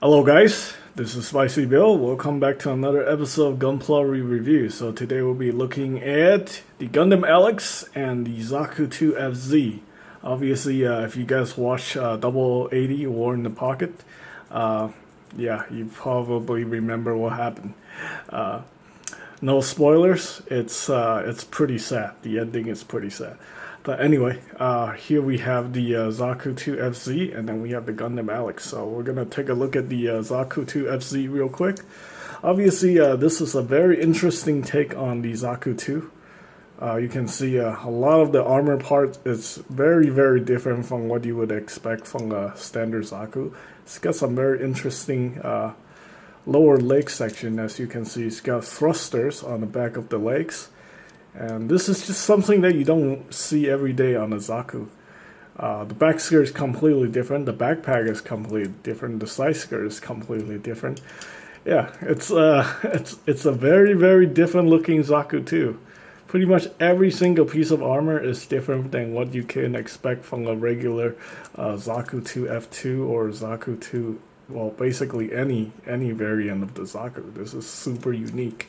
Hello guys, this is Spicy Bill. Welcome back to another episode of Gunpla Review. So today we'll be looking at the Gundam Alex and the Zaku 2 FZ. Obviously, if you guys watch Double 80 War in the Pocket, yeah, you probably remember what happened. No spoilers. It's pretty sad. The ending is pretty sad. But anyway, here we have the Zaku 2 FZ, and then we have the Gundam Alex. So we're gonna take a look at the Zaku 2 FZ real quick. Obviously, this is a very interesting take on the Zaku 2. You can see a lot of the armor parts is very, very different from what you would expect from a standard Zaku. It's got some very interesting lower leg section, as you can see. It's got thrusters on the back of the legs. And this is just something that you don't see every day on a Zaku. The back skirt is completely different. The backpack is completely different. The side skirt is completely different. Yeah, it's a very, very different looking Zaku too. Pretty much every single piece of armor is different than what you can expect from a regular Zaku 2 F2 or Zaku 2. Well, basically any variant of the Zaku. This is super unique.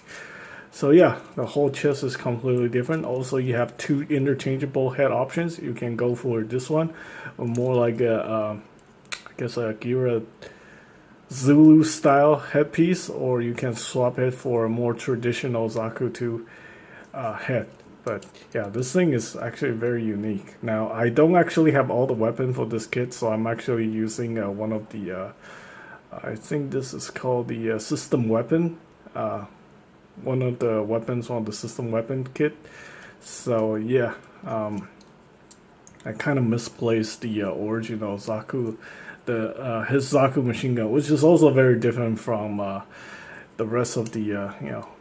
So yeah, the whole chest is completely different. Also, you have two interchangeable head options. You can go for this one, or more like I guess a Gira Zulu style headpiece, or you can swap it for a more traditional Zaku 2 head. But yeah, this thing is actually very unique. Now, I don't actually have all the weapons for this kit, so I'm actually using one of the, I think this is called the system weapon. One of the weapons on the system weapon kit. So yeah, I kind of misplaced the original Zaku, his Zaku machine gun, which is also very different from the rest of the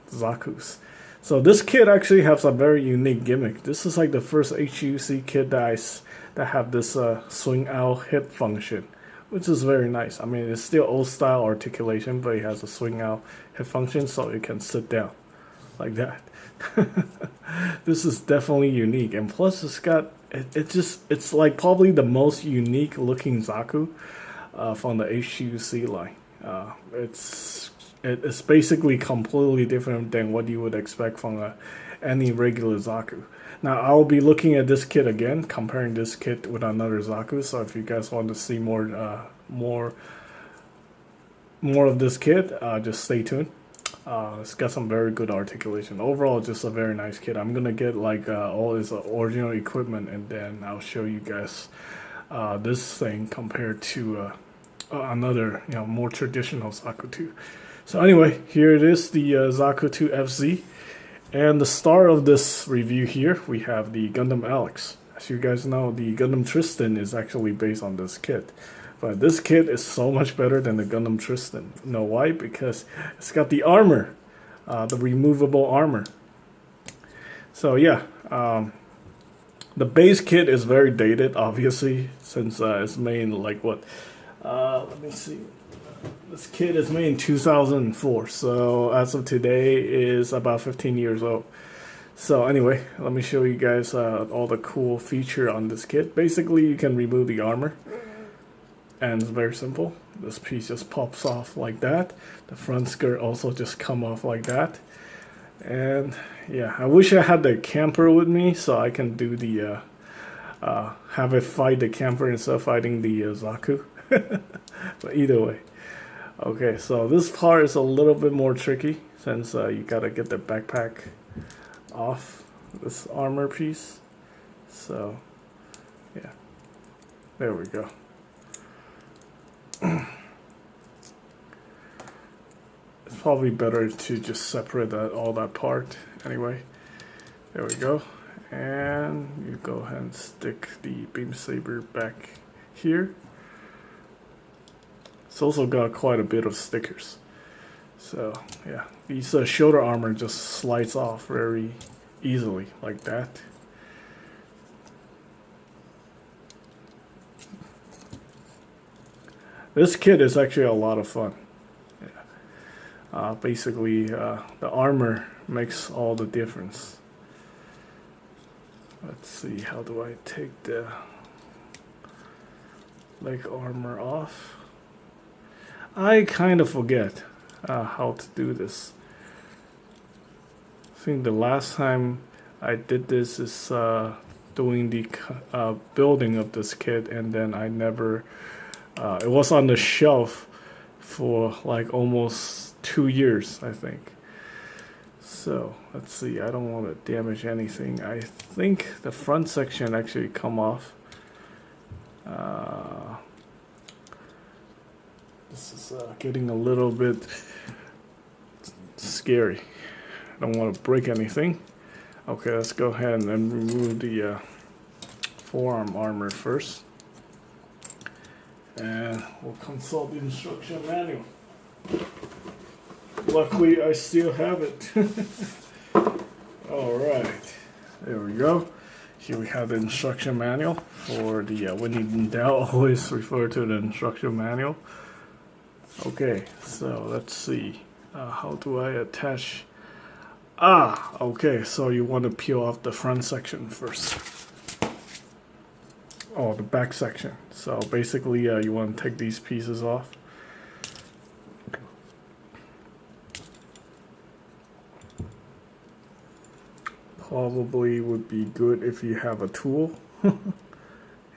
Zakus. So this kit actually has a very unique gimmick. This is like the first HGUC kit that have this swing out hip function, which is very nice. I mean, it's still old style articulation, but it has a swing out hip function, so you can sit down like that. This is definitely unique, and plus it's like probably the most unique looking Zaku from the HGUC line. It's basically completely different than what you would expect from any regular Zaku. Now, I'll be looking at this kit again, comparing this kit with another Zaku. So if you guys want to see more of this kit, just stay tuned. It's got some very good articulation. Overall, just a very nice kit. I'm gonna get like all its original equipment, and then I'll show you guys this thing compared to another, more traditional Zaku 2. So anyway, here it is, the Zaku 2 FZ. And the star of this review here, we have the Gundam Alex. As you guys know, the Gundam Tristan is actually based on this kit. But this kit is so much better than the Gundam Tristan. You know why? Because it's got the armor, the removable armor. So yeah, the base kit is very dated, obviously, since it's made in like what? Let me see. This kit is made in 2004, so as of today is about 15 years old. So anyway, let me show you guys all the cool feature on this kit. Basically, you can remove the armor, and it's very simple. This piece just pops off like that. The front skirt also just come off like that. And yeah, I wish I had the camper with me so I can do the have it fight the camper instead of fighting the Zaku. But either way. Okay, so this part is a little bit more tricky since you gotta get the backpack off this armor piece. So, yeah, there we go. It's probably better to just separate all that part. Anyway, there we go. And you go ahead and stick the beam saber back here. It's also got quite a bit of stickers. So yeah, these shoulder armor just slides off very easily like that. This kit is actually a lot of fun. Yeah. Basically, the armor makes all the difference. Let's see, how do I take the leg armor off? I kind of forget how to do this. I think the last time I did this is doing the building of this kit, and then I never. It was on the shelf for like almost 2 years, I think. So let's see. I don't want to damage anything. I think the front section actually come off. This is getting a little bit scary. I don't want to break anything. Okay, let's go ahead and then remove the forearm armor first. And we'll consult the instruction manual. Luckily, I still have it. Alright, there we go. Here we have the instruction manual for the, when in doubt, always refer to the instruction manual. Okay, so let's see. How do I attach? Okay, so you want to peel off the front section first. Oh, the back section. So basically, you want to take these pieces off. Probably would be good if you have a tool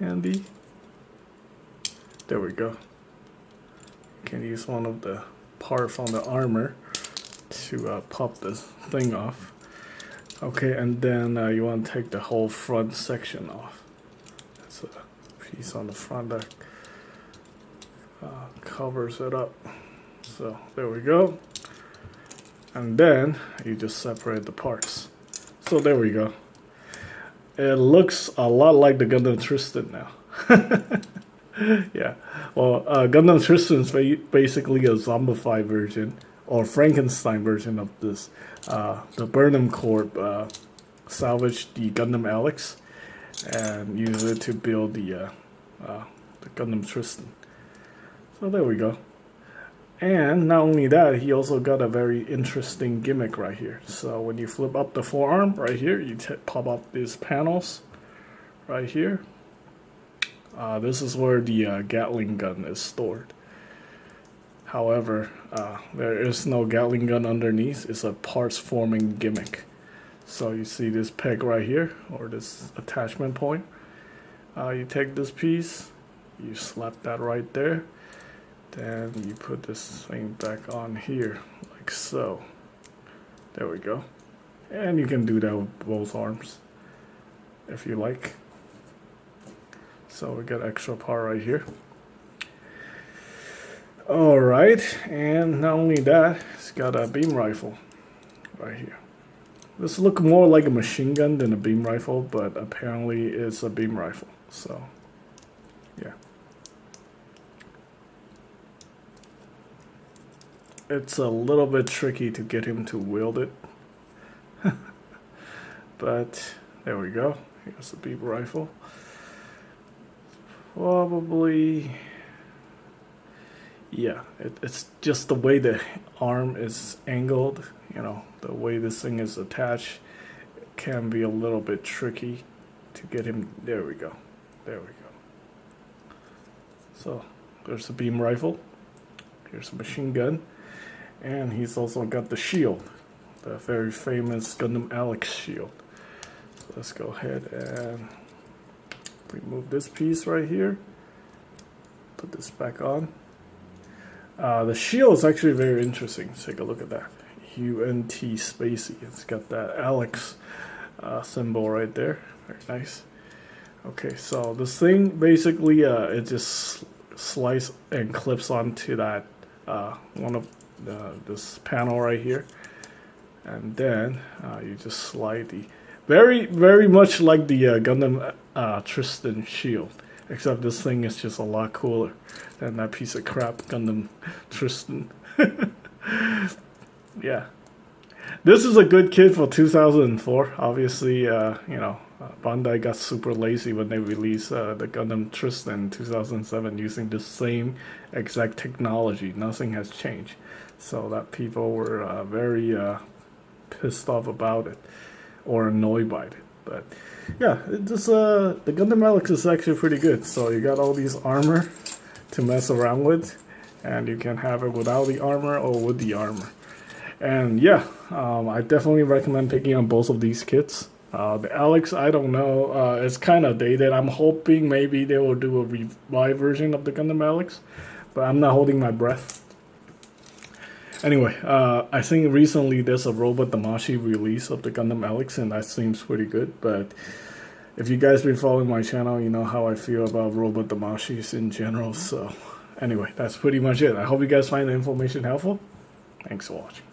handy. There we go. You can use one of the parts on the armor to pop this thing off. Okay, and then you want to take the whole front section off. That's a piece on the front that covers it up. So there we go. And then you just separate the parts. So there we go. It looks a lot like the Gundam Tristan now. Yeah. Well, Gundam Tristan is basically a zombified version or Frankenstein version of this. The Burnham Corp salvaged the Gundam Alex and used it to build the Gundam Tristan. So there we go. And not only that, he also got a very interesting gimmick right here. So when you flip up the forearm right here, you pop up these panels right here. This is where the Gatling gun is stored. However, there is no Gatling gun underneath. It's a parts forming gimmick. So you see this peg right here, or this attachment point. You take this piece, you slap that right there. Then you put this thing back on here, like so. There we go. And you can do that with both arms, if you like. So we got extra part right here. Alright, and not only that, it's got a beam rifle right here. This looks more like a machine gun than a beam rifle, but apparently it's a beam rifle. So, yeah. It's a little bit tricky to get him to wield it. But there we go. Here's the beam rifle. Probably, yeah, it's just the way the arm is angled, you know, the way this thing is attached, it can be a little bit tricky to get him. There we go. There we go. So there's the beam rifle. Here's a machine gun. And he's also got the shield, the very famous Gundam Alex shield. So let's go ahead and remove this piece right here. Put this back on. The shield is actually very interesting. Take a look at that. UNT Spacey. It's got that Alex symbol right there. Very nice. Okay, so this thing basically it just slides and clips onto that one of this panel right here, and then you just slide the very much like the Gundam Tristan shield, except this thing is just a lot cooler than that piece of crap Gundam Tristan. Yeah, this is a good kit for 2004. Obviously, you know, Bandai got super lazy when they released the Gundam Tristan in 2007 using the same exact technology. Nothing has changed. So that people were very pissed off about it or annoyed by it. But yeah, it just the Gundam Alex is actually pretty good. So you got all these armor to mess around with, and you can have it without the armor or with the armor. And yeah, I definitely recommend picking up both of these kits. The Alex, I don't know, it's kind of dated. I'm hoping maybe they will do a revive version of the Gundam Alex, but I'm not holding my breath. Anyway, I think recently there's a Robot Damashi release of the Gundam Alex, and that seems pretty good. But if you guys been following my channel, you know how I feel about Robot Damashis in general. So anyway, that's pretty much it. I hope you guys find the information helpful. Thanks for watching.